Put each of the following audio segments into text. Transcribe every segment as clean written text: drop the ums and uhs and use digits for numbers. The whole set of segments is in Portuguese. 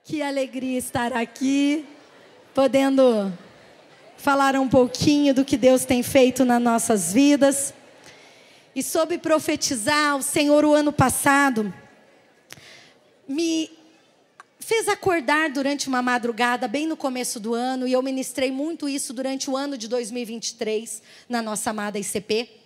Que alegria estar aqui, podendo falar um pouquinho do que Deus tem feito nas nossas vidas. E sobre profetizar, o Senhor, o ano passado, me fez acordar durante uma madrugada, bem no começo do ano, e eu ministrei muito isso durante o ano de 2023, na nossa amada ICP.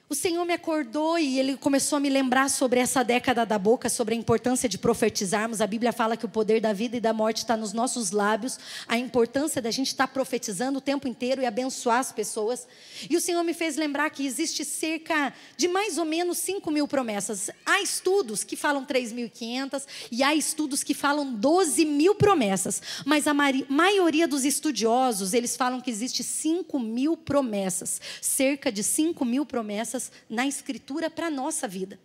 O Senhor me acordou e Ele começou a me lembrar sobre essa década da boca, sobre a importância de profetizarmos. A Bíblia fala que o poder da vida e da morte está nos nossos lábios. A importância da gente estar profetizando o tempo inteiro e abençoar as pessoas. E o Senhor me fez lembrar que existe cerca de mais ou menos 5.000 promessas. Há estudos que falam 3.500 e há estudos que falam 12.000 promessas. Mas a maioria dos estudiosos, eles falam que existe 5.000 promessas. Cerca de 5.000 promessas na Escritura para a nossa vida.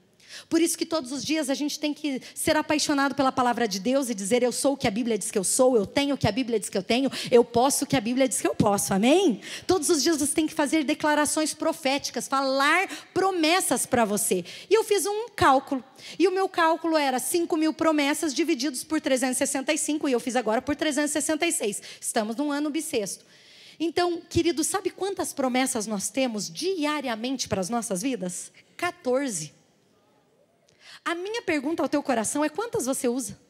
Por isso que todos os dias a gente tem que ser apaixonado pela palavra de Deus e dizer: eu sou o que a Bíblia diz que eu sou, eu tenho o que a Bíblia diz que eu tenho, eu posso o que a Bíblia diz que eu posso, amém? Todos os dias você tem que fazer declarações proféticas, falar promessas para você. E eu fiz um cálculo, e o meu cálculo era 5.000 promessas divididos por 365, e eu fiz agora por 366. Estamos num ano bissexto. Então, querido, sabe quantas promessas nós temos diariamente para as nossas vidas? 14. A minha pergunta ao teu coração é: quantas você usa?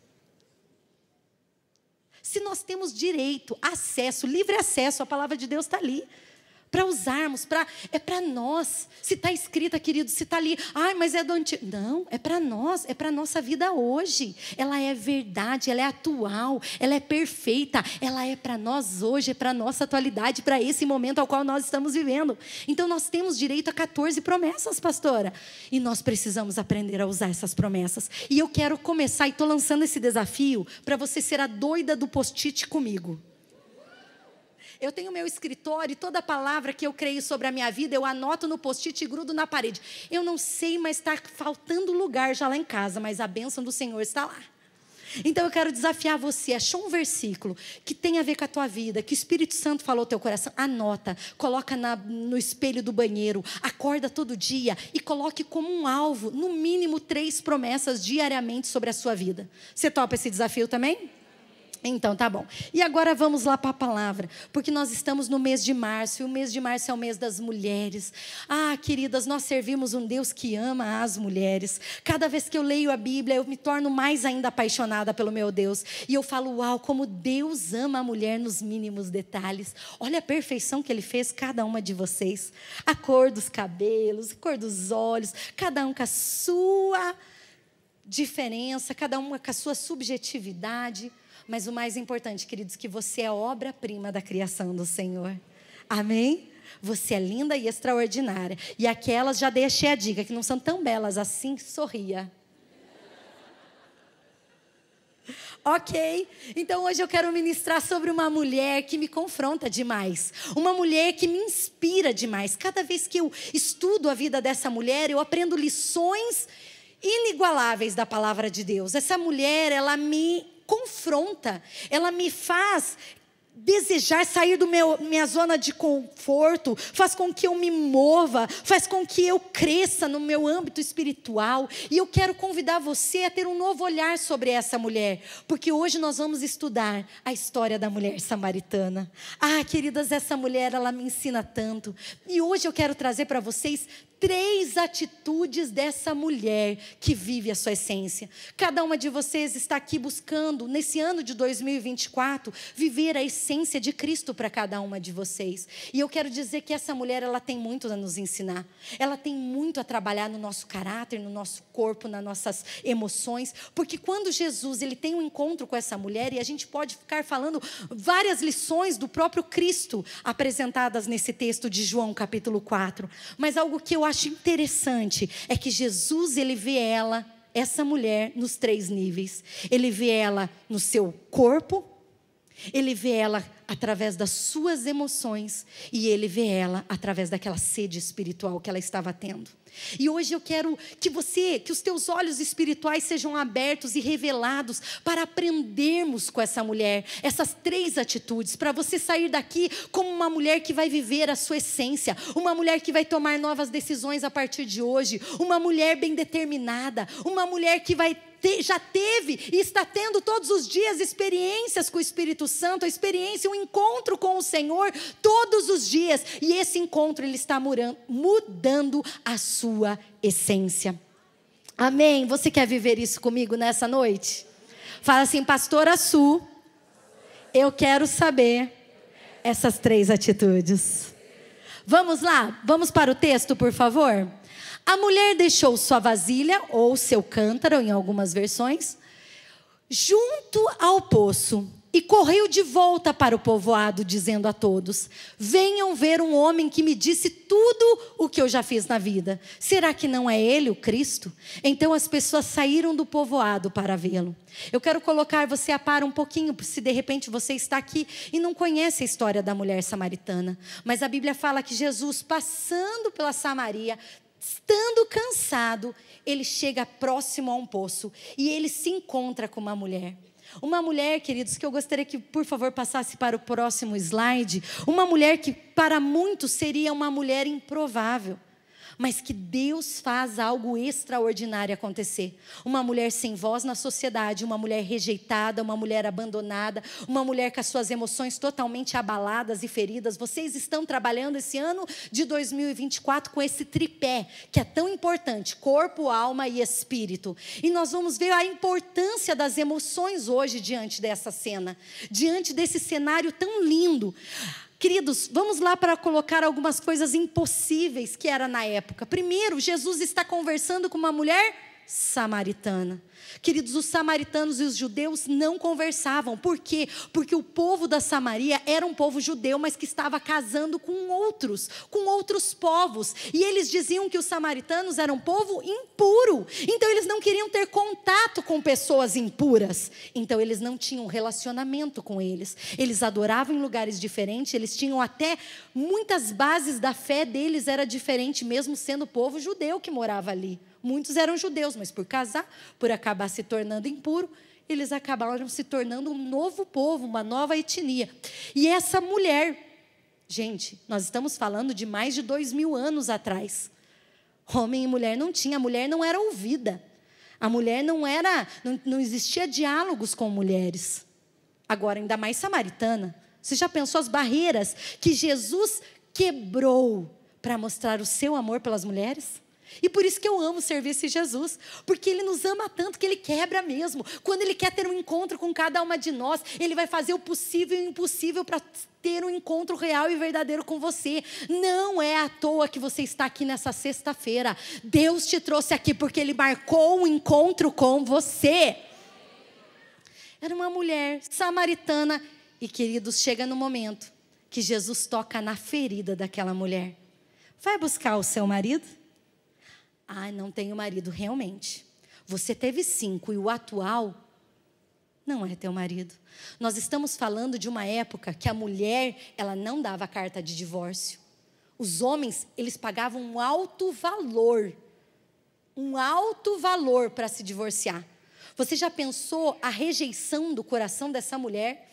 Se nós temos direito, acesso, livre acesso, a palavra de Deus está ali. Para usarmos, é para nós. Se está escrita, querido, se está ali, mas é do antigo. Não, é para nós, é para a nossa vida hoje. Ela é verdade, ela é atual, ela é perfeita, ela é para nós hoje, é para a nossa atualidade, para esse momento ao qual nós estamos vivendo. Então nós temos direito a 14 promessas, pastora. E nós precisamos aprender a usar essas promessas. E eu quero começar, e estou lançando esse desafio, para você ser a doida do post-it comigo. Eu tenho meu escritório e toda palavra que eu creio sobre a minha vida, eu anoto no post-it e grudo na parede. Eu não sei, mas está faltando lugar já lá em casa, mas a bênção do Senhor está lá. Então eu quero desafiar você, achou um versículo que tem a ver com a tua vida, que o Espírito Santo falou ao teu coração, anota, coloca no espelho do banheiro, acorda todo dia e coloque como um alvo, no mínimo 3 promessas diariamente sobre a sua vida. Você topa esse desafio também? Então, tá bom. E agora vamos lá para a palavra, porque nós estamos no mês de março, e o mês de março é o mês das mulheres. Queridas, nós servimos um Deus que ama as mulheres. Cada vez que eu leio a Bíblia, eu me torno mais ainda apaixonada pelo meu Deus. E eu falo: uau, como Deus ama a mulher nos mínimos detalhes. Olha a perfeição que Ele fez cada uma de vocês. A cor dos cabelos, a cor dos olhos, cada um com a sua diferença, cada uma com a sua subjetividade. Mas o mais importante, queridos, que você é obra-prima da criação do Senhor. Amém? Você é linda e extraordinária. E aquelas, já deixei a dica, que não são tão belas assim, sorria. Ok? Então hoje eu quero ministrar sobre uma mulher que me confronta demais. Uma mulher que me inspira demais. Cada vez que eu estudo a vida dessa mulher, eu aprendo lições inigualáveis da palavra de Deus. Essa mulher, ela me confronta, ela me faz desejar sair da minha zona de conforto, faz com que eu me mova, faz com que eu cresça no meu âmbito espiritual. E eu quero convidar você a ter um novo olhar sobre essa mulher, porque hoje nós vamos estudar a história da mulher samaritana. Queridas, essa mulher, ela me ensina tanto. E hoje eu quero trazer para vocês 3 atitudes dessa mulher que vive a sua essência. Cada uma de vocês está aqui buscando, nesse ano de 2024, viver a essência de Cristo para cada uma de vocês. E eu quero dizer que essa mulher, ela tem muito a nos ensinar. Ela tem muito a trabalhar no nosso caráter, no nosso corpo, nas nossas emoções. Porque quando Jesus, ele tem um encontro com essa mulher, e a gente pode ficar falando várias lições do próprio Cristo apresentadas nesse texto de João capítulo 4. Mas algo que eu acho interessante é que Jesus, ele vê essa mulher nos 3 níveis. Ele vê ela no seu corpo, ele vê ela através das suas emoções e ele vê ela através daquela sede espiritual que ela estava tendo. E hoje eu quero que os teus olhos espirituais sejam abertos e revelados para aprendermos com essa mulher, essas 3 atitudes, para você sair daqui como uma mulher que vai viver a sua essência, uma mulher que vai tomar novas decisões a partir de hoje, uma mulher bem determinada, uma mulher que vai já teve e está tendo todos os dias experiências com o Espírito Santo, a experiência, um encontro com o Senhor todos os dias. E esse encontro, ele está mudando a sua essência. Amém? Você quer viver isso comigo nessa noite? Fala assim: pastora Su, eu quero saber essas 3 atitudes. Vamos lá? Vamos para o texto, por favor? A mulher deixou sua vasilha, ou seu cântaro, em algumas versões, junto ao poço, e correu de volta para o povoado, dizendo a todos: venham ver um homem que me disse tudo o que eu já fiz na vida. Será que não é ele o Cristo? Então as pessoas saíram do povoado para vê-lo. Eu quero colocar você a par um pouquinho, se de repente você está aqui e não conhece a história da mulher samaritana. Mas a Bíblia fala que Jesus, passando pela Samaria, estando cansado, ele chega próximo a um poço e ele se encontra com uma mulher. Uma mulher, queridos, que eu gostaria que, por favor, passasse para o próximo slide. Uma mulher que para muitos seria uma mulher improvável, mas que Deus faz algo extraordinário acontecer. Uma mulher sem voz na sociedade, uma mulher rejeitada, uma mulher abandonada, uma mulher com as suas emoções totalmente abaladas e feridas. Vocês estão trabalhando esse ano de 2024 com esse tripé, que é tão importante: corpo, alma e espírito. E nós vamos ver a importância das emoções hoje diante dessa cena, diante desse cenário tão lindo. Queridos, vamos lá para colocar algumas coisas impossíveis que era na época. Primeiro, Jesus está conversando com uma mulher samaritana. Queridos, os samaritanos e os judeus não conversavam. Por quê? Porque o povo da Samaria era um povo judeu, mas que estava casando com outros povos. E eles diziam que os samaritanos eram um povo impuro. Então eles não queriam ter contato com pessoas impuras. Então eles não tinham relacionamento com eles. Eles adoravam em lugares diferentes, eles tinham até muitas bases da fé deles era diferente, mesmo sendo o povo judeu que morava ali. Muitos eram judeus, mas por casar, por acabar se tornando impuro, eles acabaram se tornando um novo povo, uma nova etnia. E essa mulher, gente, nós estamos falando de mais de 2000 anos atrás. Homem e mulher não tinha, a mulher não era ouvida. A mulher não existia diálogos com mulheres. Agora, ainda mais samaritana. Você já pensou as barreiras que Jesus quebrou para mostrar o seu amor pelas mulheres? E por isso que eu amo servir esse Jesus, porque Ele nos ama tanto que Ele quebra mesmo. Quando Ele quer ter um encontro com cada uma de nós, Ele vai fazer o possível e o impossível para ter um encontro real e verdadeiro com você. Não é à toa que você está aqui nessa sexta-feira. Deus te trouxe aqui porque Ele marcou um encontro com você. Era uma mulher samaritana e, queridos, chega no momento que Jesus toca na ferida daquela mulher. Vai buscar o seu marido? Ah, não tenho marido. Realmente, você teve 5 e o atual não é teu marido. Nós estamos falando de uma época que a mulher, ela não dava carta de divórcio. Os homens, eles pagavam um alto valor para se divorciar. Você já pensou a rejeição do coração dessa mulher?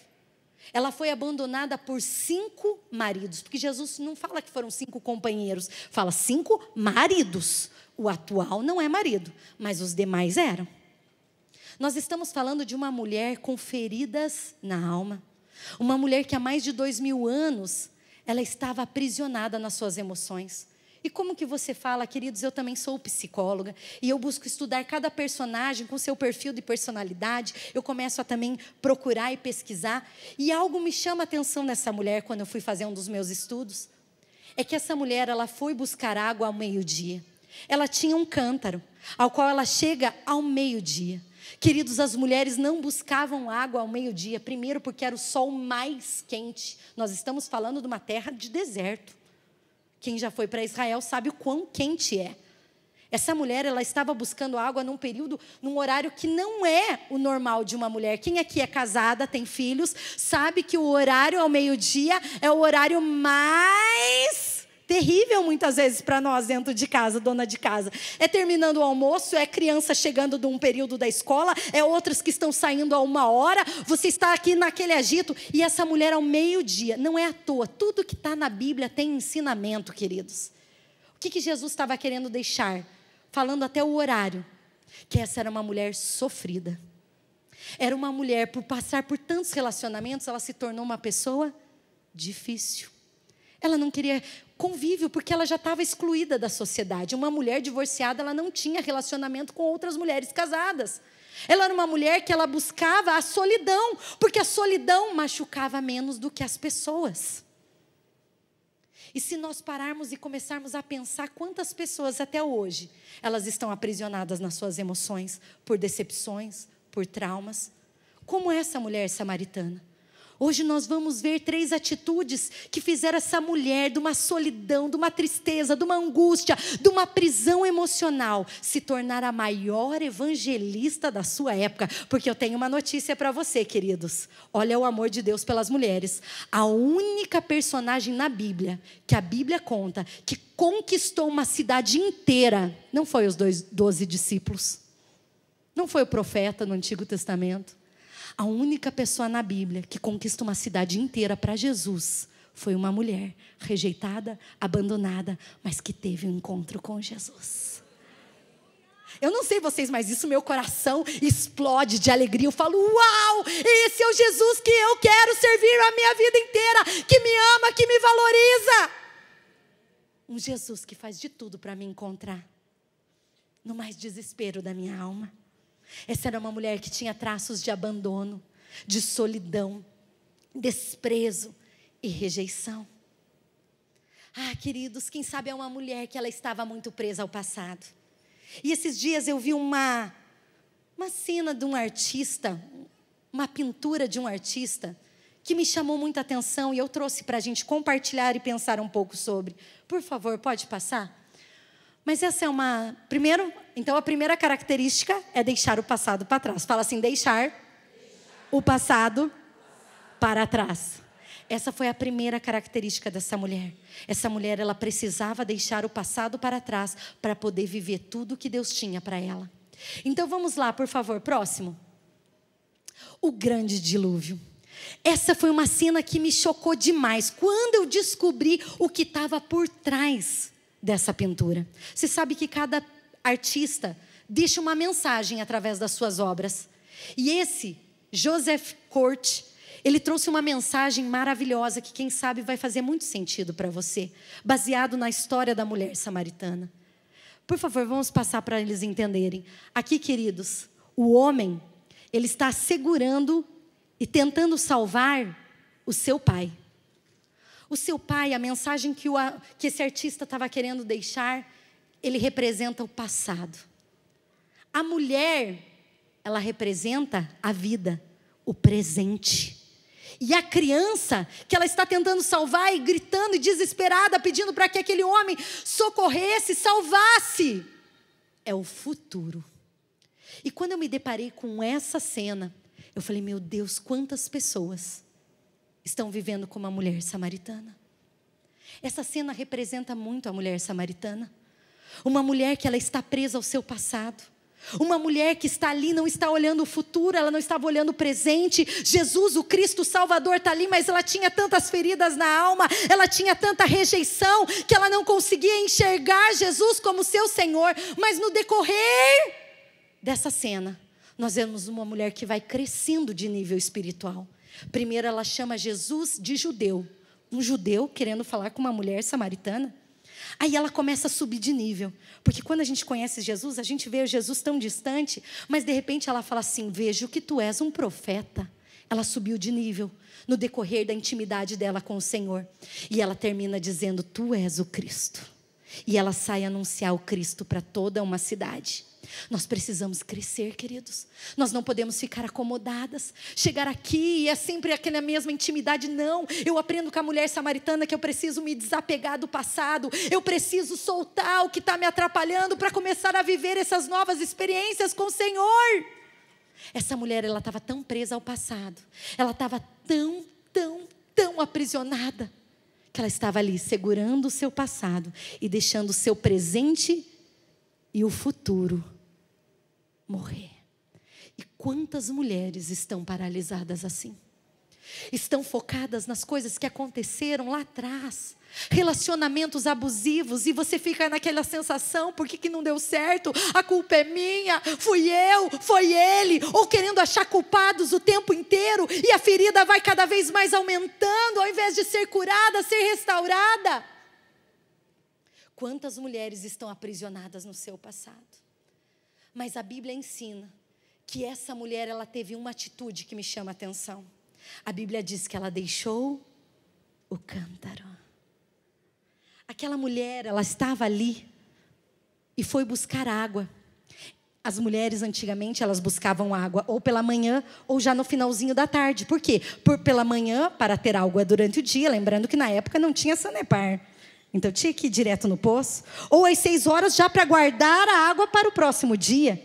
Ela foi abandonada por 5 maridos, porque Jesus não fala que foram 5 companheiros, fala 5 maridos. O atual não é marido, mas os demais eram. Nós estamos falando de uma mulher com feridas na alma. Uma mulher que há mais de 2000 anos, ela estava aprisionada nas suas emoções. E como que você fala, queridos, eu também sou psicóloga, e eu busco estudar cada personagem com seu perfil de personalidade, eu começo a também procurar e pesquisar, e algo me chama a atenção nessa mulher, quando eu fui fazer um dos meus estudos, é que essa mulher, ela foi buscar água ao meio-dia. Ela tinha um cântaro, ao qual ela chega ao meio-dia. Queridos, as mulheres não buscavam água ao meio-dia, primeiro porque era o sol mais quente. Nós estamos falando de uma terra de deserto. Quem já foi para Israel sabe o quão quente é. Essa mulher, ela estava buscando água num período, num horário que não é o normal de uma mulher. Quem aqui é casada, tem filhos, sabe que o horário ao meio-dia é o horário mais terrível muitas vezes para nós dentro de casa, dona de casa. É terminando o almoço, é criança chegando de um período da escola, é outras que estão saindo a 1h, você está aqui naquele agito, e essa mulher ao meio-dia, não é à toa, tudo que está na Bíblia tem ensinamento, queridos. O que Jesus estava querendo deixar? Falando até o horário, que essa era uma mulher sofrida. Era uma mulher, por passar por tantos relacionamentos, ela se tornou uma pessoa difícil. Ela não queria convívio, porque ela já estava excluída da sociedade. Uma mulher divorciada, ela não tinha relacionamento com outras mulheres casadas. Ela era uma mulher que ela buscava a solidão, porque a solidão machucava menos do que as pessoas. E se nós pararmos e começarmos a pensar quantas pessoas até hoje, elas estão aprisionadas nas suas emoções, por decepções, por traumas, como essa mulher samaritana. Hoje nós vamos ver 3 atitudes que fizeram essa mulher de uma solidão, de uma tristeza, de uma angústia, de uma prisão emocional, se tornar a maior evangelista da sua época. Porque eu tenho uma notícia para você, queridos. Olha o amor de Deus pelas mulheres. A única personagem na Bíblia, que a Bíblia conta, que conquistou uma cidade inteira, não foi os 12 discípulos. Não foi o profeta no Antigo Testamento. A única pessoa na Bíblia que conquista uma cidade inteira para Jesus foi uma mulher rejeitada, abandonada, mas que teve um encontro com Jesus. Eu não sei vocês, mas isso meu coração explode de alegria. Eu falo, uau, esse é o Jesus que eu quero servir a minha vida inteira, que me ama, que me valoriza. Um Jesus que faz de tudo para me encontrar no mais desespero da minha alma. Essa era uma mulher que tinha traços de abandono, de solidão, desprezo e rejeição. Ah, queridos, quem sabe é uma mulher que ela estava muito presa ao passado. E esses dias eu vi uma cena de um artista, uma pintura de um artista, que me chamou muita atenção e eu trouxe para a gente compartilhar e pensar um pouco sobre. Por favor, pode passar? Mas essa é então a primeira característica é deixar o passado para trás. Fala assim, deixar o passado para trás. Essa foi a primeira característica dessa mulher. Essa mulher, ela precisava deixar o passado para trás para poder viver tudo que Deus tinha para ela. Então vamos lá, por favor, próximo. O grande dilúvio. Essa foi uma cena que me chocou demais. Quando eu descobri o que estava por trás dessa pintura. Você sabe que cada artista deixa uma mensagem através das suas obras. E esse, Joseph Court, ele trouxe uma mensagem maravilhosa que quem sabe vai fazer muito sentido para você, baseado na história da mulher samaritana. Por favor, vamos passar para eles entenderem. Aqui, queridos, o homem, ele está segurando e tentando salvar o seu pai. O seu pai, a mensagem que esse artista estava querendo deixar, ele representa o passado. A mulher, ela representa a vida, o presente. E a criança, que ela está tentando salvar e gritando e desesperada, pedindo para que aquele homem socorresse, salvasse, é o futuro. E quando eu me deparei com essa cena, eu falei, meu Deus, quantas pessoas estão vivendo como a mulher samaritana. Essa cena representa muito a mulher samaritana. Uma mulher que ela está presa ao seu passado. Uma mulher que está ali, não está olhando o futuro, ela não estava olhando o presente. Jesus, o Cristo, o Salvador, está ali, mas ela tinha tantas feridas na alma, ela tinha tanta rejeição, que ela não conseguia enxergar Jesus como seu Senhor. Mas no decorrer dessa cena, nós vemos uma mulher que vai crescendo de nível espiritual. Primeiro ela chama Jesus de judeu. Um judeu querendo falar com uma mulher samaritana. Aí ela começa a subir de nível. Porque quando a gente conhece Jesus, a gente vê Jesus tão distante. Mas de repente ela fala assim, vejo que tu és um profeta. Ela subiu de nível no decorrer da intimidade dela com o Senhor. E ela termina dizendo, tu és o Cristo. E ela sai anunciar o Cristo para toda uma cidade. Nós precisamos crescer, queridos. Nós não podemos ficar acomodadas. Chegar aqui e é sempre aquela mesma intimidade. Não, eu aprendo com a mulher samaritana que eu preciso me desapegar do passado. Eu preciso soltar o que está me atrapalhando para começar a viver essas novas experiências com o Senhor. Essa mulher, ela estava tão presa ao passado. Ela estava tão aprisionada, que ela estava ali segurando o seu passado e deixando o seu presente e o futuro morrer. E quantas mulheres estão paralisadas assim? estão focadas nas coisas que aconteceram lá atrás. Relacionamentos abusivos, e você fica naquela sensação: por que não deu certo? A culpa é minha, fui eu, foi ele. Ou querendo achar culpados o tempo inteiro, e a ferida vai cada vez mais aumentando, ao invés de ser curada, ser restaurada. Quantas mulheres estão aprisionadas no seu passado? Mas a Bíblia ensina que essa mulher, ela teve uma atitude que me chama a atenção. A Bíblia diz que ela deixou o cântaro. Aquela mulher, ela estava ali e foi buscar água. As mulheres antigamente, elas buscavam água ou pela manhã ou já no finalzinho da tarde. Por quê? Pela manhã, para ter água durante o dia, lembrando que na época não tinha Sanepar. Então tinha que ir direto no poço. Ou às 6 horas já para guardar a água para o próximo dia.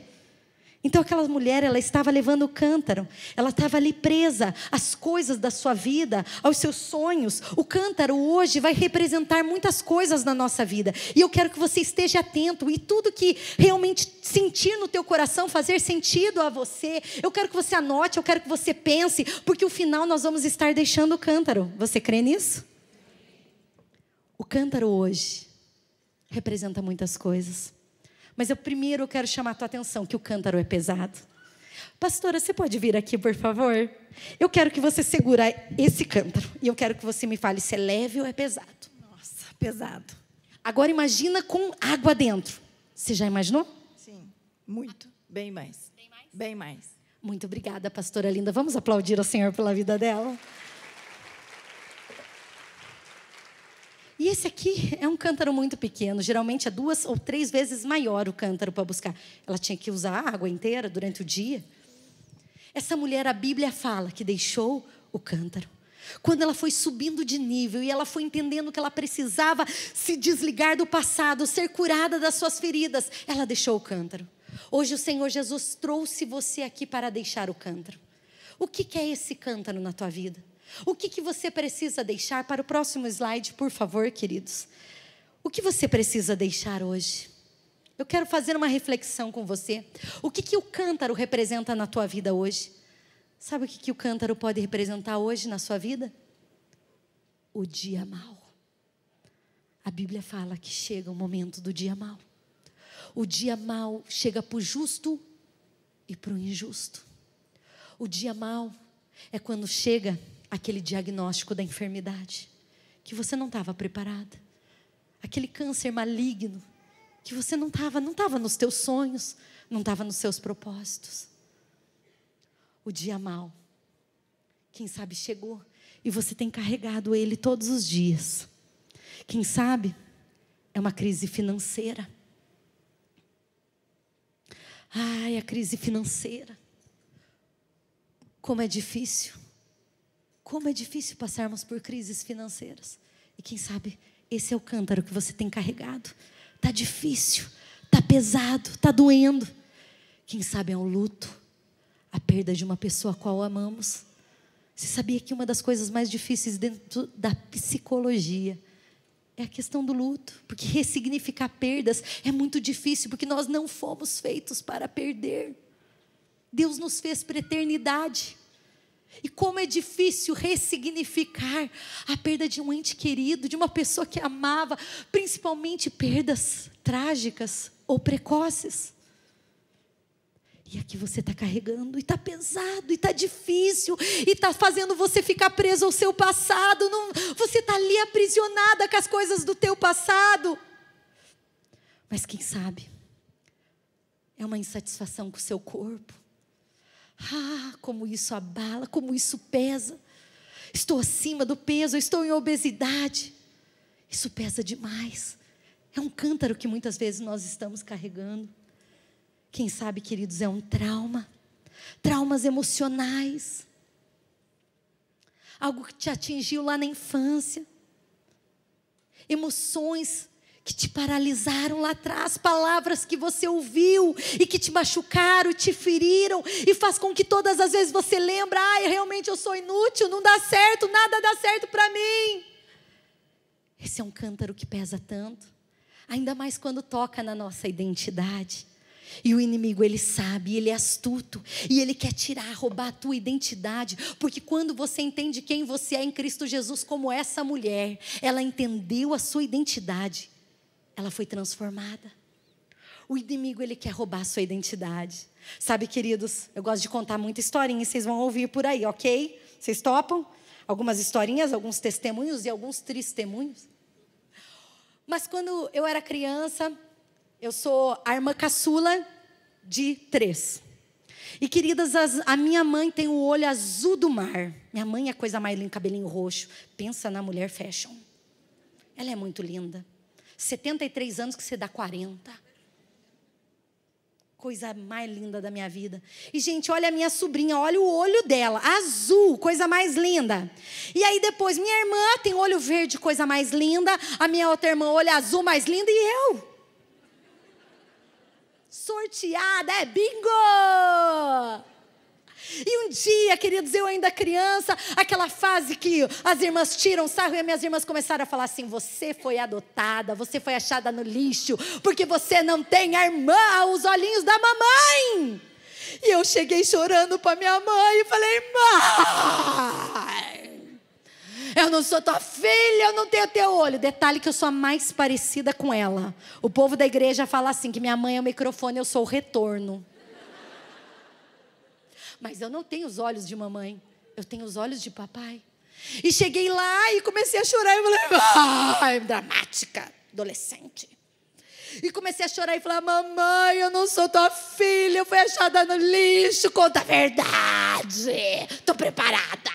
Então aquela mulher, ela estava levando o cântaro, ela estava ali presa às coisas da sua vida, aos seus sonhos. O cântaro hoje vai representar muitas coisas na nossa vida, e eu quero que você esteja atento, e tudo que realmente sentir no teu coração, fazer sentido a você, eu quero que você anote, eu quero que você pense, porque o final nós vamos estar deixando o cântaro. Você crê nisso? O cântaro hoje representa muitas coisas. Mas primeiro eu quero chamar a tua atenção que o cântaro é pesado. Pastora, você pode vir aqui, por favor? Eu quero que você segure esse cântaro. E eu quero que você me fale se é leve ou é pesado. Nossa, pesado. Agora imagina com água dentro. Você já imaginou? Sim, muito. Bem mais. Bem mais? Bem mais. Muito obrigada, pastora linda. Vamos aplaudir ao Senhor pela vida dela. E esse aqui é um cântaro muito pequeno. Geralmente é 2 ou 3 vezes maior o cântaro para buscar. Ela tinha que usar a água inteira durante o dia. Essa mulher, a Bíblia fala que deixou o cântaro. Quando ela foi subindo de nível e ela foi entendendo que ela precisava se desligar do passado, ser curada das suas feridas, ela deixou o cântaro. Hoje o Senhor Jesus trouxe você aqui para deixar o cântaro. O que é esse cântaro na tua vida? O que você precisa deixar? Para o próximo slide, por favor, queridos. O que você precisa deixar hoje? Eu quero fazer uma reflexão com você. O que o cântaro representa na tua vida hoje? Sabe o que o cântaro pode representar hoje na sua vida? O dia mau. A Bíblia fala que chega o momento do dia mau. O dia mau chega para o justo e para o injusto. O dia mau é quando chega aquele diagnóstico da enfermidade que você não estava preparada. Aquele câncer maligno que você não estava nos teus sonhos, não estava nos seus propósitos. O dia mau, quem sabe chegou e você tem carregado ele todos os dias. Quem sabe é uma crise financeira. Ai, a crise financeira. Como é difícil. Como é difícil passarmos por crises financeiras. E quem sabe esse é o cântaro que você tem carregado. Está difícil, está pesado, está doendo. Quem sabe é um luto, a perda de uma pessoa a qual amamos. Você sabia que uma das coisas mais difíceis dentro da psicologia é a questão do luto? Porque ressignificar perdas é muito difícil, porque nós não fomos feitos para perder. Deus nos fez para a eternidade. E como é difícil ressignificar a perda de um ente querido, de uma pessoa que amava, principalmente perdas trágicas ou precoces. E aqui você está carregando, e está pesado, e está difícil, e está fazendo você ficar preso ao seu passado. Você está ali aprisionada com as coisas do teu passado. Mas quem sabe, é uma insatisfação com o seu corpo. Ah, como isso abala, como isso pesa. Estou acima do peso, estou em obesidade. Isso pesa demais. É um cântaro que muitas vezes nós estamos carregando. Quem sabe, queridos, é um trauma. Traumas emocionais. Algo que te atingiu lá na infância. Emoções que te paralisaram lá atrás, palavras que você ouviu e que te machucaram, te feriram, e faz com que todas as vezes você lembra: realmente eu sou inútil, não dá certo, nada dá certo para mim. Esse é um cântaro que pesa tanto, ainda mais quando toca na nossa identidade. E o inimigo, ele sabe, ele é astuto. E ele quer tirar, roubar a tua identidade. Porque quando você entende quem você é em Cristo Jesus, como essa mulher, ela entendeu a sua identidade, ela foi transformada. O inimigo, ele quer roubar a sua identidade. Sabe, queridos, eu gosto de contar muita historinha, vocês vão ouvir por aí, ok? Vocês topam? Algumas historinhas, alguns testemunhos e alguns testemunhos. Mas quando eu era criança, eu sou a irmã caçula de 3. E, queridas, a minha mãe tem o olho azul do mar. Minha mãe é a coisa mais linda, cabelinho roxo. Pensa na mulher fashion. Ela é muito linda. 73 anos que você dá 40. Coisa mais linda da minha vida. E, gente, olha a minha sobrinha, olha o olho dela, azul, coisa mais linda. E aí depois, minha irmã tem olho verde, coisa mais linda. A minha outra irmã, olho azul, mais linda. E eu? Sorteada, é bingo! E um dia, queridos, eu ainda criança, aquela fase que as irmãs tiram sarro e as minhas irmãs começaram a falar assim: você foi adotada, você foi achada no lixo, porque você não tem a irmã, os olhinhos da mamãe. E eu cheguei chorando para minha mãe e falei: mãe, eu não sou tua filha, eu não tenho teu olho. Detalhe que eu sou a mais parecida com ela. O povo da igreja fala assim, que minha mãe é o microfone, eu sou o retorno. Mas eu não tenho os olhos de mamãe, eu tenho os olhos de papai. E cheguei lá e comecei a chorar. E falei: ai, dramática, adolescente. E comecei a chorar e falar: mamãe, eu não sou tua filha, eu fui achada no lixo, conta a verdade. Estou preparada.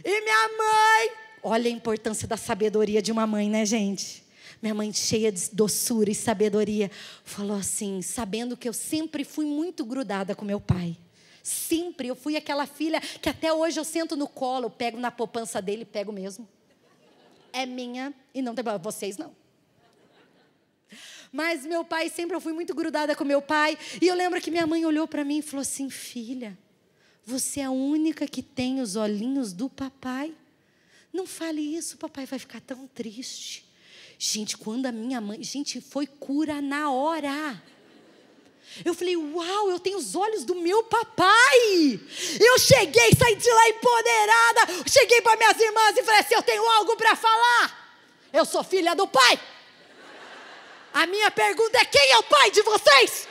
E minha mãe, olha a importância da sabedoria de uma mãe, né, gente? Minha mãe, cheia de doçura e sabedoria, falou assim, sabendo que eu sempre fui muito grudada com meu pai. Sempre, eu fui aquela filha que até hoje eu sento no colo, eu pego na poupança dele, pego mesmo. É minha e não tem problema, vocês não. Mas meu pai, sempre eu fui muito grudada com meu pai. E eu lembro que minha mãe olhou para mim e falou assim: filha, você é a única que tem os olhinhos do papai. Não fale isso, papai vai ficar tão triste. Gente, quando a minha mãe... Gente, foi cura na hora. Eu falei: uau, eu tenho os olhos do meu papai. Eu cheguei, saí de lá empoderada. Cheguei para minhas irmãs e falei assim: eu tenho algo para falar. Eu sou filha do pai. A minha pergunta é: quem é o pai de vocês?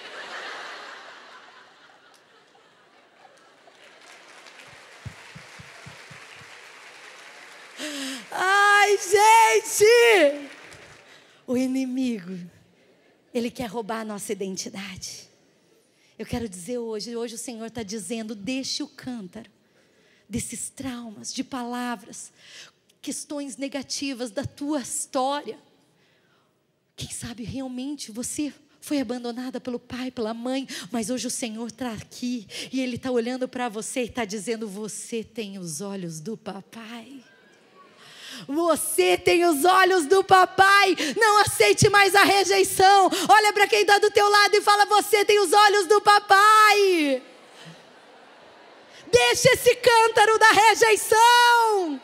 Ai, gente! O inimigo, ele quer roubar a nossa identidade. Eu quero dizer hoje o Senhor está dizendo: deixe o cântaro desses traumas, de palavras, questões negativas da tua história. Quem sabe realmente você foi abandonada pelo pai, pela mãe, mas hoje o Senhor está aqui e Ele está olhando para você e está dizendo: você tem os olhos do papai. Você tem os olhos do papai. Não aceite mais a rejeição. Olha para quem está do teu lado e fala: você tem os olhos do papai. Deixa esse cântaro da rejeição.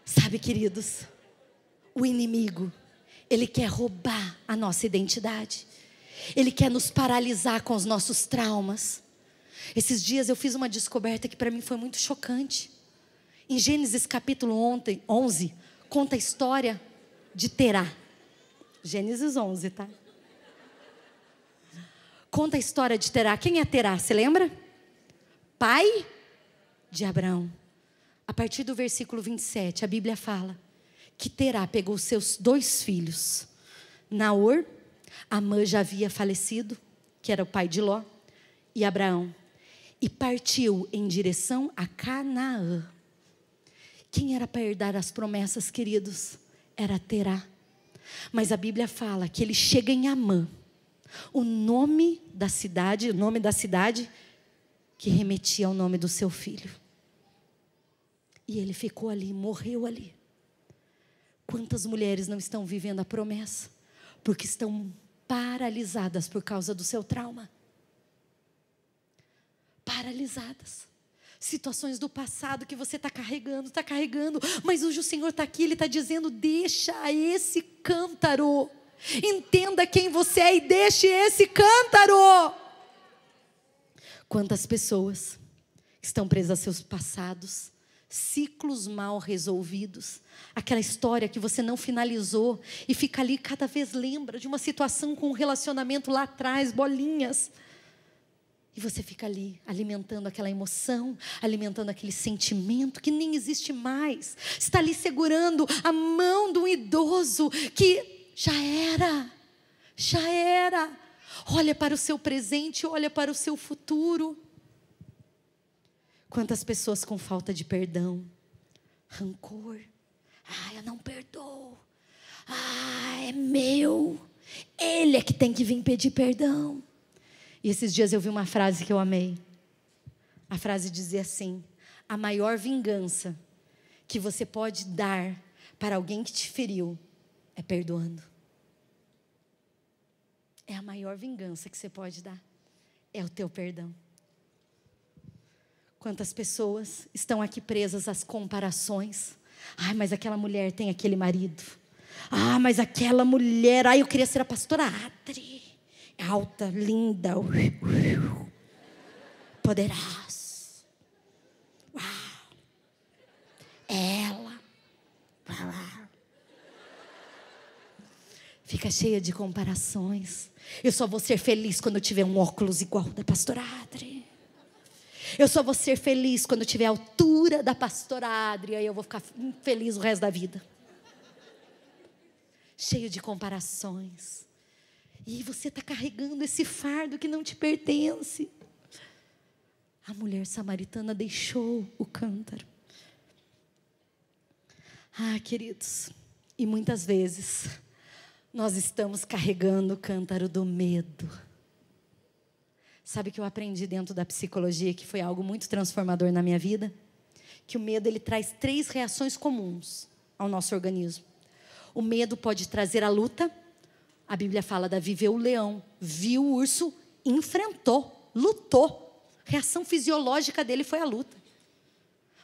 Sabe, queridos, o inimigo, ele quer roubar a nossa identidade. Ele quer nos paralisar com os nossos traumas. Esses dias eu fiz uma descoberta que para mim foi muito chocante. Em Gênesis capítulo 11, conta a história de Terá. Gênesis 11, tá? Conta a história de Terá. Quem é Terá? Você lembra? Pai de Abraão. A partir do versículo 27, a Bíblia fala que Terá pegou seus 2 filhos. Naor, Amã já havia falecido, que era o pai de Ló, e Abraão. E partiu em direção a Canaã. Quem era para herdar as promessas, queridos? Era Terá. Mas a Bíblia fala que ele chega em Amã, o nome da cidade que remetia ao nome do seu filho. E ele ficou ali, morreu ali. Quantas mulheres não estão vivendo a promessa? Porque estão paralisadas por causa do seu trauma. Paralisadas. Situações do passado que você está carregando, mas hoje o Senhor está aqui, Ele está dizendo: deixa esse cântaro, entenda quem você é e deixe esse cântaro. Quantas pessoas estão presas a seus passados, ciclos mal resolvidos, aquela história que você não finalizou e fica ali, cada vez lembra de uma situação com um relacionamento lá atrás, bolinhas. E você fica ali, alimentando aquela emoção, alimentando aquele sentimento que nem existe mais. Você está ali segurando a mão de um idoso que já era. Olha para o seu presente, olha para o seu futuro. Quantas pessoas com falta de perdão, rancor. Eu não perdoo. É meu. Ele é que tem que vir pedir perdão. E esses dias eu vi uma frase que eu amei. A frase dizia assim: a maior vingança que você pode dar para alguém que te feriu é perdoando. É a maior vingança que você pode dar. É o teu perdão. Quantas pessoas estão aqui presas às comparações. Mas aquela mulher tem aquele marido. Mas aquela mulher, eu queria ser a pastora Adri. Alta, linda, poderosa. Uau. Ela. Fica cheia de comparações. Eu só vou ser feliz quando eu tiver um óculos igual da pastora Adri. Eu só vou ser feliz quando eu tiver a altura da pastora Adri. Aí eu vou ficar feliz o resto da vida. Cheio de comparações. E você está carregando esse fardo que não te pertence. A mulher samaritana deixou o cântaro. Queridos, e muitas vezes nós estamos carregando o cântaro do medo. Sabe o que eu aprendi dentro da psicologia, que foi algo muito transformador na minha vida? Que o medo, ele traz 3 reações comuns ao nosso organismo. O medo pode trazer a luta. A Bíblia fala: Davi viu o leão, viu o urso, enfrentou, lutou. A reação fisiológica dele foi a luta.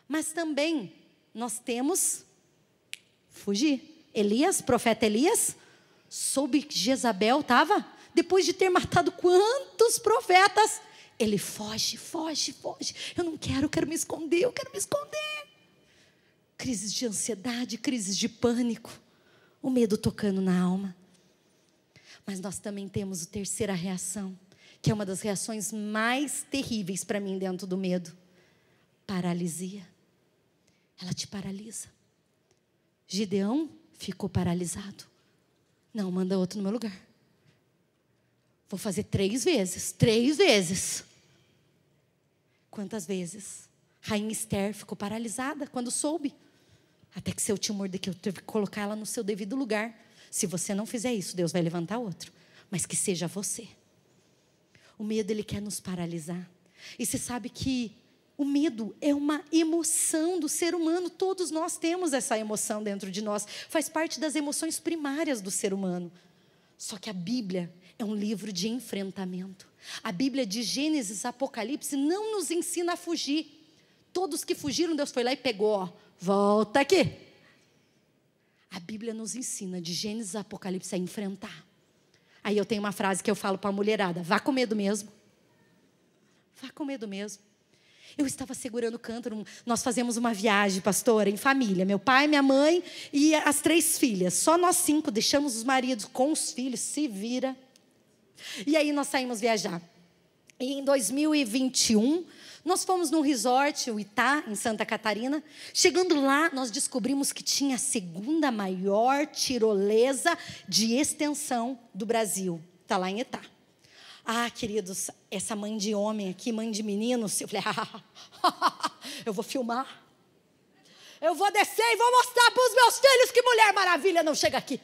Mas também nós temos fugir. Elias, profeta Elias, soube que Jezabel estava, depois de ter matado quantos profetas, ele foge. Eu não quero, eu quero me esconder. Crises de ansiedade, crises de pânico, o medo tocando na alma. Mas nós também temos a terceira reação, que é uma das reações mais terríveis para mim dentro do medo: paralisia. Ela te paralisa. Gideão ficou paralisado. Não, manda outro no meu lugar. Vou fazer 3 vezes. Quantas vezes? Rainha Esther ficou paralisada quando soube. Até que seu tio Mordecai teve que colocar ela no seu devido lugar. Se você não fizer isso, Deus vai levantar outro. Mas que seja você. O medo, ele quer nos paralisar. E você sabe que o medo é uma emoção do ser humano. Todos nós temos essa emoção dentro de nós. Faz parte das emoções primárias do ser humano. Só que a Bíblia é um livro de enfrentamento. A Bíblia de Gênesis, Apocalipse não nos ensina a fugir. Todos que fugiram, Deus foi lá e pegou. Volta aqui. A Bíblia nos ensina, de Gênesis a Apocalipse, a enfrentar. Aí eu tenho uma frase que eu falo para a mulherada: vá com medo mesmo. Vá com medo mesmo. Eu estava segurando o cântaro. Nós fazemos uma viagem, pastora, em família. Meu pai, minha mãe e as 3 filhas. Só nós 5, deixamos os maridos com os filhos, se vira. E aí nós saímos viajar. E em 2021... nós fomos num resort, o Itá, em Santa Catarina. Chegando lá, nós descobrimos que tinha a 2ª maior tirolesa de extensão do Brasil. Está lá em Itá. Queridos, essa mãe de homem aqui, mãe de meninos, eu falei: eu vou filmar. Eu vou descer e vou mostrar para os meus filhos que Mulher Maravilha não chega aqui.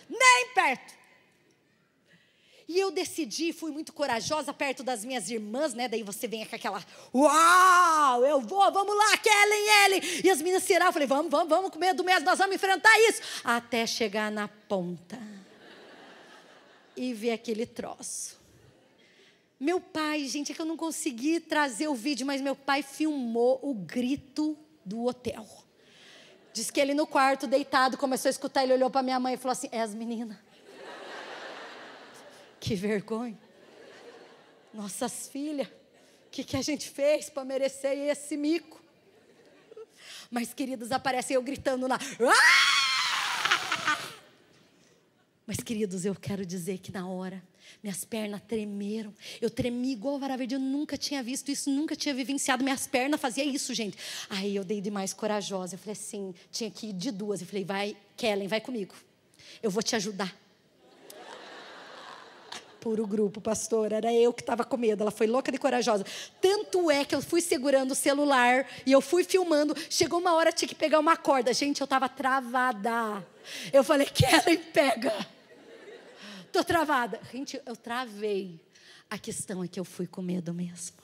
Nem perto. E eu decidi, fui muito corajosa perto das minhas irmãs, né? Daí você vem com aquela: uau, eu vou, vamos lá, Kellen, ele. E as meninas se eu falei: vamos com medo mesmo, nós vamos enfrentar isso. Até chegar na ponta. E ver aquele troço. Meu pai, gente, é que eu não consegui trazer o vídeo, mas meu pai filmou o grito do hotel. Diz que ele no quarto, deitado, começou a escutar, ele olhou para minha mãe e falou assim, é as meninas. Que vergonha. Nossas filhas, o que a gente fez para merecer esse mico? Mas, queridos, aparece eu gritando lá. Ah! Mas, queridos, eu quero dizer que na hora, minhas pernas tremeram. Eu tremi igual vara verde, eu nunca tinha visto isso, nunca tinha vivenciado. Minhas pernas faziam isso, gente. Aí eu dei de mais corajosa. Eu falei assim, tinha que ir de duas. Eu falei, vai, Kellen, vai comigo. Eu vou te ajudar. Puro grupo, pastor. Era eu que estava com medo. Ela foi louca de corajosa. Tanto é que eu fui segurando o celular e eu fui filmando. Chegou uma hora, tinha que pegar uma corda. Gente, eu estava travada. Eu falei, Kellen, pega. Estou travada. Gente, eu travei. A questão é que eu fui com medo mesmo.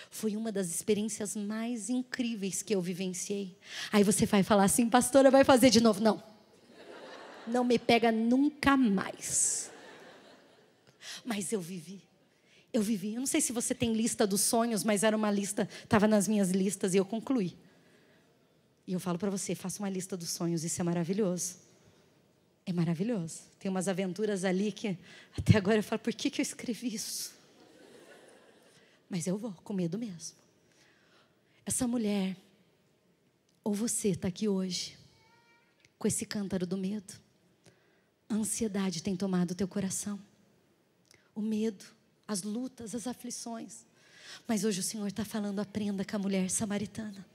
Foi uma das experiências mais incríveis que eu vivenciei. Aí você vai falar assim, pastora, vai fazer de novo? Não. Não me pega nunca mais. Mas eu vivi. Eu não sei se você tem lista dos sonhos, mas era uma lista, estava nas minhas listas e eu concluí. E eu falo para você, faça uma lista dos sonhos, isso é maravilhoso. É maravilhoso. Tem umas aventuras ali que até agora eu falo, por que eu escrevi isso? Mas eu vou, com medo mesmo. Essa mulher, ou você está aqui hoje, com esse cântaro do medo. A ansiedade tem tomado o teu coração. O medo, as lutas, as aflições. Mas hoje o Senhor está falando, aprenda com a mulher samaritana.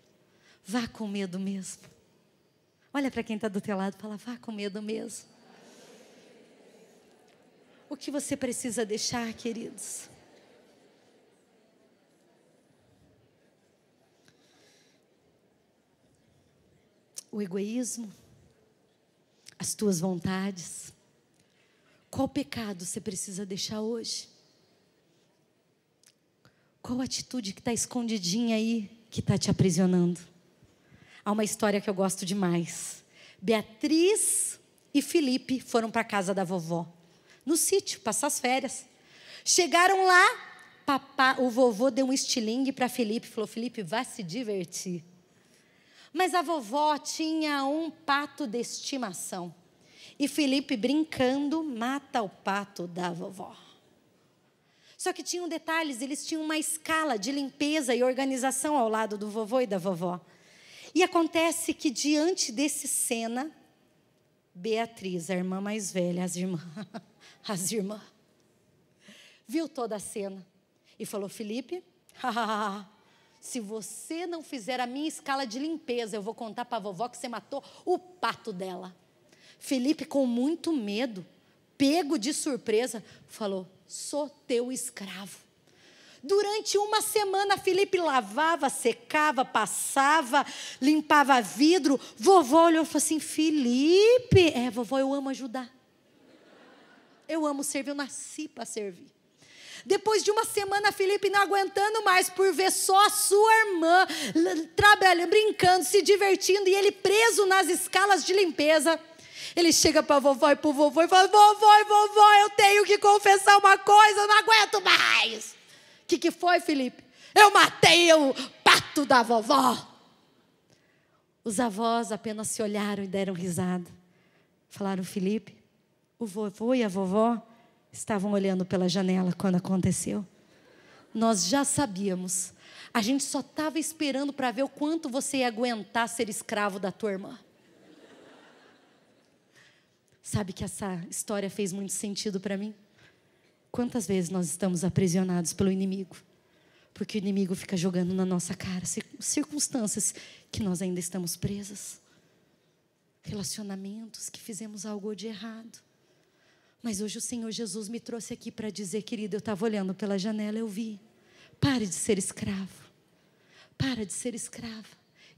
Vá com medo mesmo. Olha para quem está do teu lado e fala, vá com medo mesmo. O que você precisa deixar, queridos? O egoísmo, as tuas vontades. Qual pecado você precisa deixar hoje? Qual atitude que está escondidinha aí, que está te aprisionando? Há uma história que eu gosto demais. Beatriz e Felipe foram para a casa da vovó, no sítio, passar as férias. Chegaram lá, o vovô deu um estilingue para Felipe, falou, Felipe, vá se divertir. Mas a vovó tinha um pato de estimação. E Felipe, brincando, mata o pato da vovó. Só que tinham detalhes, eles tinham uma escala de limpeza e organização ao lado do vovô e da vovó. E acontece que diante dessa cena, Beatriz, a irmã mais velha, as irmãs, viu toda a cena e falou, Felipe, se você não fizer a minha escala de limpeza, eu vou contar para a vovó que você matou o pato dela. Felipe, com muito medo, pego de surpresa, falou, sou teu escravo. Durante uma semana, Felipe lavava, secava, passava, limpava vidro. Vovó olhou e falou assim, Felipe, vovó, eu amo ajudar. Eu amo servir, eu nasci para servir. Depois de uma semana, Felipe não aguentando mais por ver só a sua irmã trabalhando, brincando, se divertindo, e ele preso nas escalas de limpeza. Ele chega para a vovó e para o vovô e fala, vovó, eu tenho que confessar uma coisa, eu não aguento mais. O que foi, Felipe? Eu matei o pato da vovó. Os avós apenas se olharam e deram risada. Falaram, Felipe, o vovô e a vovó estavam olhando pela janela quando aconteceu. Nós já sabíamos. A gente só estava esperando para ver o quanto você ia aguentar ser escravo da tua irmã. Sabe que essa história fez muito sentido para mim? Quantas vezes nós estamos aprisionados pelo inimigo? Porque o inimigo fica jogando na nossa cara circunstâncias que nós ainda estamos presas. Relacionamentos que fizemos algo de errado. Mas hoje o Senhor Jesus me trouxe aqui para dizer, querido, eu estava olhando pela janela, eu vi. Pare de ser escravo. Para de ser escrava.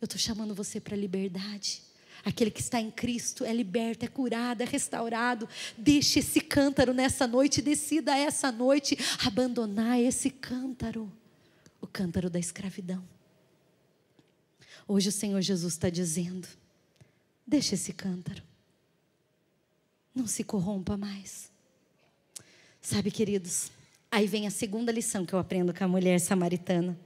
Eu estou chamando você para a liberdade. Aquele que está em Cristo é liberto, é curado, é restaurado. Deixe esse cântaro nessa noite, decida essa noite abandonar esse cântaro, o cântaro da escravidão. Hoje o Senhor Jesus está dizendo, deixe esse cântaro, não se corrompa mais. Sabe, queridos, Aí vem a segunda lição que eu aprendo com a mulher samaritana.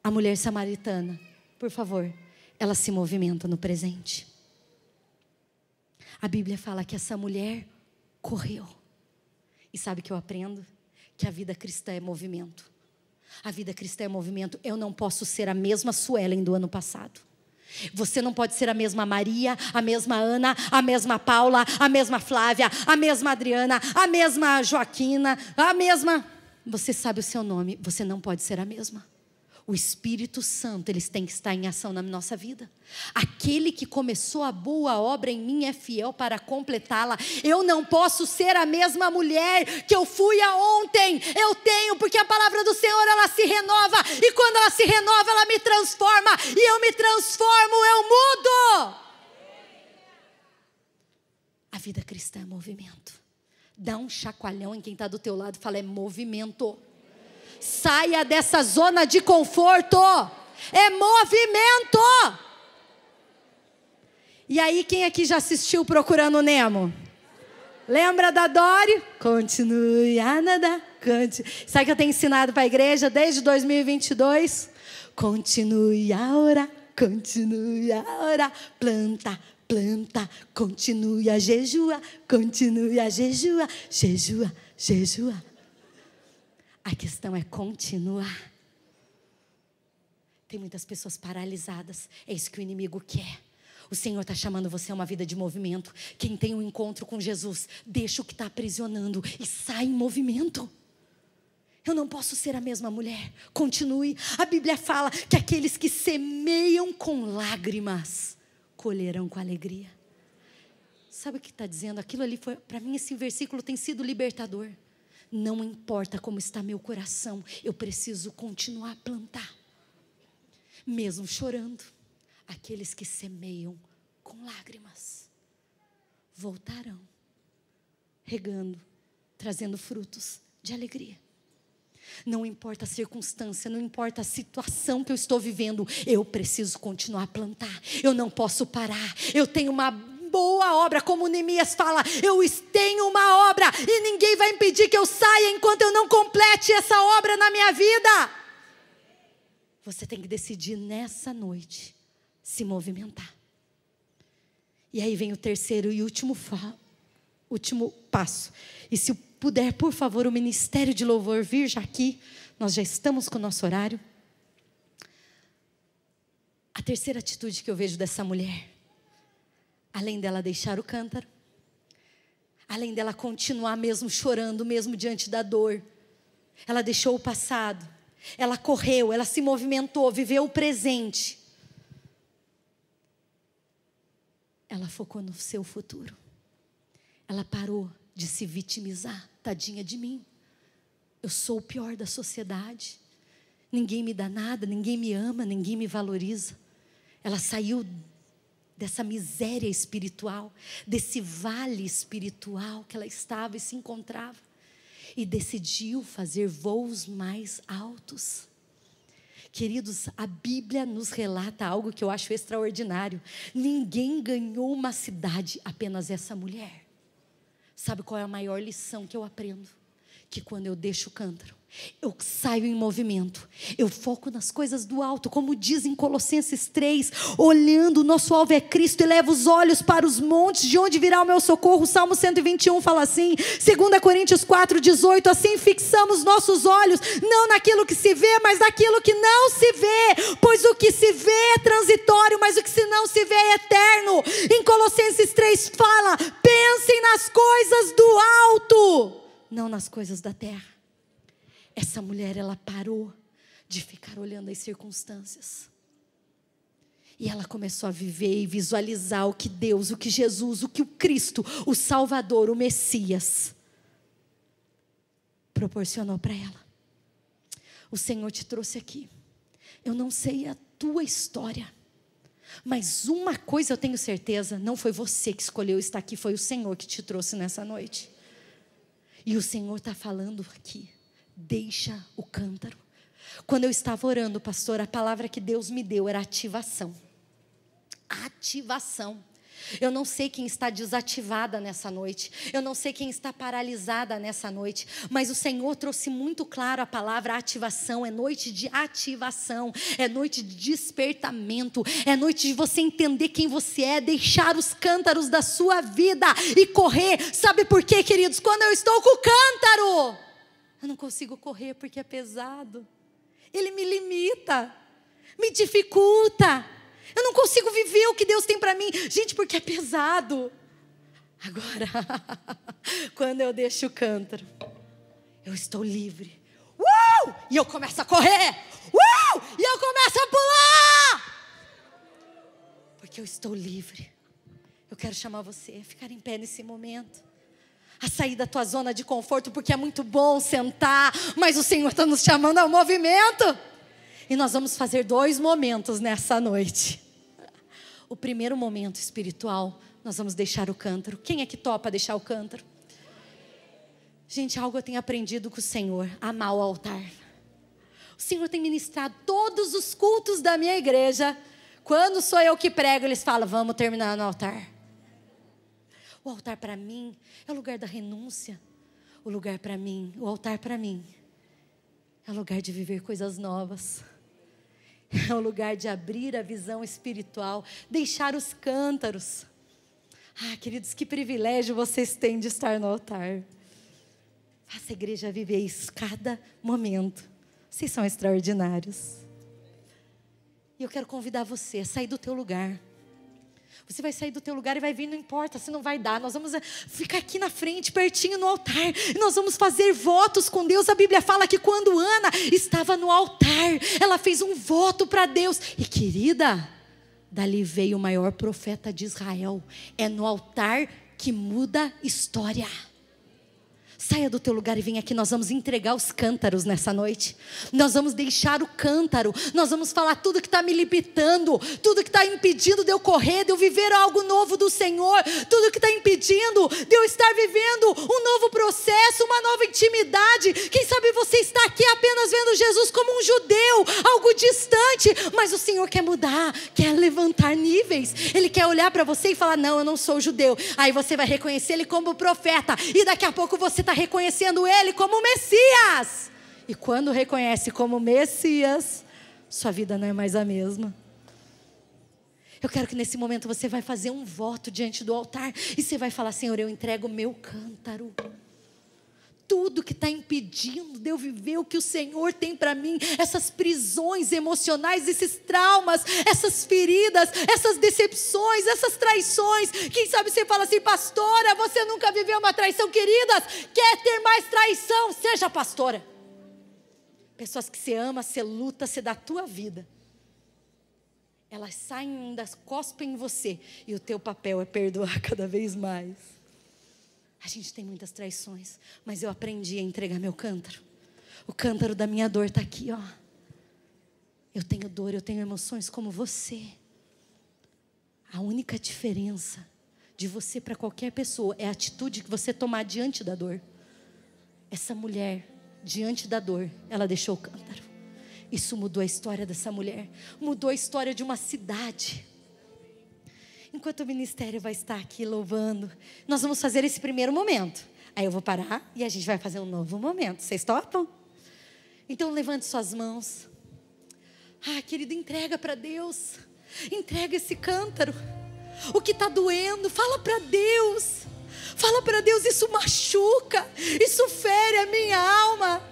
A mulher samaritana, por favor, ela se movimenta no presente. A Bíblia fala que essa mulher correu. E sabe o que eu aprendo? Que a vida cristã é movimento. A vida cristã é movimento. Eu não posso ser a mesma Suelen do ano passado. Você não pode ser a mesma Maria, a mesma Ana, a mesma Paula, a mesma Flávia, a mesma Adriana, a mesma Joaquina, a mesma... Você sabe o seu nome, você não pode ser a mesma. O Espírito Santo, eles têm que estar em ação na nossa vida. Aquele que começou a boa obra em mim é fiel para completá-la. Eu não posso ser a mesma mulher que eu fui ontem. Eu tenho, porque a palavra do Senhor, ela se renova. E quando ela se renova, ela me transforma. E eu me transformo, eu mudo. A vida cristã é movimento. Dá um chacoalhão em quem está do teu lado e fala, é movimento. Saia dessa zona de conforto. É movimento. E aí, quem aqui já assistiu Procurando Nemo? Lembra da Dory? Continue a nadar. Sabe o que eu tenho ensinado para a igreja desde 2022? Continue a orar. Continue a orar. Planta, planta. Continue a jejuar. Continue a jejuar. Jejua, jejua. A questão é continuar. Tem muitas pessoas paralisadas. É isso que o inimigo quer. O Senhor está chamando você a uma vida de movimento. Quem tem um encontro com Jesus, deixa o que está aprisionando e sai em movimento. Eu não posso ser a mesma mulher. Continue. A Bíblia fala que aqueles que semeiam com lágrimas colherão com alegria. Sabe o que está dizendo? Aquilo ali foi, para mim, esse versículo tem sido libertador. Não importa como está meu coração, eu preciso continuar a plantar. Mesmo chorando, aqueles que semeiam com lágrimas voltarão, regando, trazendo frutos de alegria. Não importa a circunstância, não importa a situação que eu estou vivendo, eu preciso continuar a plantar. Eu não posso parar. Eu tenho uma boa obra, como Neemias fala, eu tenho uma obra e ninguém vai impedir que eu saia enquanto eu não complete essa obra na minha vida. Você tem que decidir nessa noite se movimentar. E aí vem o terceiro e último passo. E se puder, por favor, o Ministério de Louvor vir já aqui, nós já estamos com o nosso horário. A terceira atitude que eu vejo dessa mulher, além dela deixar o cântaro, além dela continuar mesmo chorando, mesmo diante da dor, ela deixou o passado, ela correu, ela se movimentou, viveu o presente. Ela focou no seu futuro. Ela parou de se vitimizar. Tadinha de mim. Eu sou o pior da sociedade. Ninguém me dá nada, ninguém me ama, ninguém me valoriza. Ela saiu dessa miséria espiritual, desse vale espiritual que ela estava e se encontrava, e decidiu fazer voos mais altos. Queridos, a Bíblia nos relata algo que eu acho extraordinário. Ninguém ganhou uma cidade, apenas essa mulher. Sabe qual é a maior lição que eu aprendo? Que quando eu deixo o cântaro, eu saio em movimento, eu foco nas coisas do alto, como diz em Colossenses 3, olhando, o nosso alvo é Cristo, e leva os olhos para os montes, de onde virá o meu socorro. O Salmo 121 fala assim, 2 Coríntios 4:18, assim fixamos nossos olhos, não naquilo que se vê, mas naquilo que não se vê, pois o que se vê é transitório, mas o que não se vê é eterno. Em Colossenses 3 fala, pensem nas coisas do alto, não nas coisas da terra. Essa mulher, ela parou de ficar olhando as circunstâncias. E ela começou a viver e visualizar o que Deus, o que Jesus, o que o Cristo, o Salvador, o Messias, proporcionou para ela. O Senhor te trouxe aqui. Eu não sei a tua história, mas uma coisa eu tenho certeza, não foi você que escolheu estar aqui, foi o Senhor que te trouxe nessa noite. E o Senhor está falando aqui. Deixa o cântaro. Quando eu estava orando, pastor, a palavra que Deus me deu era ativação. Ativação. Eu não sei quem está desativada nessa noite. Eu não sei quem está paralisada nessa noite. Mas o Senhor trouxe muito claro a palavra ativação. É noite de ativação. É noite de despertamento. É noite de você entender quem você é. Deixar os cântaros da sua vida e correr. Sabe por quê, queridos? Quando eu estou com o cântaro, eu não consigo correr porque é pesado. Ele me limita. Me dificulta. Eu não consigo viver o que Deus tem para mim. Gente, porque é pesado. Agora, quando eu deixo o cântaro, eu estou livre. E eu começo a correr. E eu começo a pular. Porque eu estou livre. Eu quero chamar você a ficar em pé nesse momento. A sair da tua zona de conforto, porque é muito bom sentar. Mas o Senhor está nos chamando ao movimento. E nós vamos fazer 2 momentos nessa noite. O primeiro momento espiritual, nós vamos deixar o cântaro. Quem é que topa deixar o cântaro? Gente, algo eu tenho aprendido com o Senhor: amar o altar. O Senhor tem ministrado todos os cultos da minha igreja. Quando sou eu que prego, eles falam: vamos terminar no altar. O altar para mim é o lugar da renúncia. O altar para mim é o lugar de viver coisas novas. É o lugar de abrir a visão espiritual, deixar os cântaros. Queridos, que privilégio vocês têm de estar no altar. Faça a igreja viver isso cada momento. Vocês são extraordinários. E eu quero convidar você a sair do teu lugar. Você vai sair do teu lugar e vai vir, não importa se não vai dar. Nós vamos ficar aqui na frente, pertinho no altar. E nós vamos fazer votos com Deus. A Bíblia fala que quando Ana estava no altar, ela fez um voto para Deus. E querida, dali veio o maior profeta de Israel. É no altar que muda história. Saia do teu lugar e vem aqui, nós vamos entregar os cântaros nessa noite. Nós vamos deixar o cântaro. Nós vamos falar tudo que está me limitando, tudo que está impedindo de eu correr, de eu viver algo novo do Senhor, tudo que está impedindo de eu estar vivendo um novo processo, uma nova intimidade. Quem sabe você está aqui apenas vendo Jesus como um judeu, algo distante, mas o Senhor quer mudar, quer levantar níveis. Ele quer olhar para você e falar: não, eu não sou judeu. Aí você vai reconhecer Ele como profeta, e daqui a pouco você está reconhecendo Ele como Messias. E quando reconhece como Messias, sua vida não é mais a mesma. Eu quero que nesse momento você vai fazer um voto diante do altar. E você vai falar: Senhor, eu entrego o meu cântaro. Tudo que está impedindo de eu viver o que o Senhor tem para mim, essas prisões emocionais, esses traumas, essas feridas, essas decepções, essas traições. Quem sabe você fala assim: pastora, você nunca viveu uma traição. Queridas, quer ter mais traição? Seja pastora. Pessoas que você ama, você luta, você dá a tua vida. Elas saem ainda, cospem em você, e o teu papel é perdoar cada vez mais. A gente tem muitas traições, mas eu aprendi a entregar meu cântaro. O cântaro da minha dor está aqui, ó. Eu tenho dor, eu tenho emoções como você. A única diferença de você para qualquer pessoa é a atitude que você tomar diante da dor. Essa mulher, diante da dor, ela deixou o cântaro. Isso mudou a história dessa mulher, mudou a história de uma cidade. Enquanto o ministério vai estar aqui louvando, nós vamos fazer esse primeiro momento. Aí eu vou parar e a gente vai fazer um novo momento. Vocês topam? Então levante suas mãos. Querido, entrega para Deus. Entrega esse cântaro. O que está doendo, fala para Deus. Fala para Deus: isso machuca, isso fere a minha alma.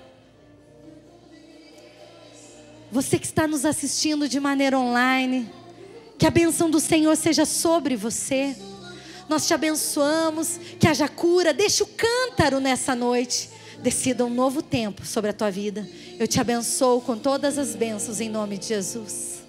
Você que está nos assistindo de maneira online, que a bênção do Senhor seja sobre você. Nós te abençoamos, que haja cura. Deixa o cântaro nessa noite. Decida um novo tempo sobre a tua vida. Eu te abençoo com todas as bênçãos em nome de Jesus.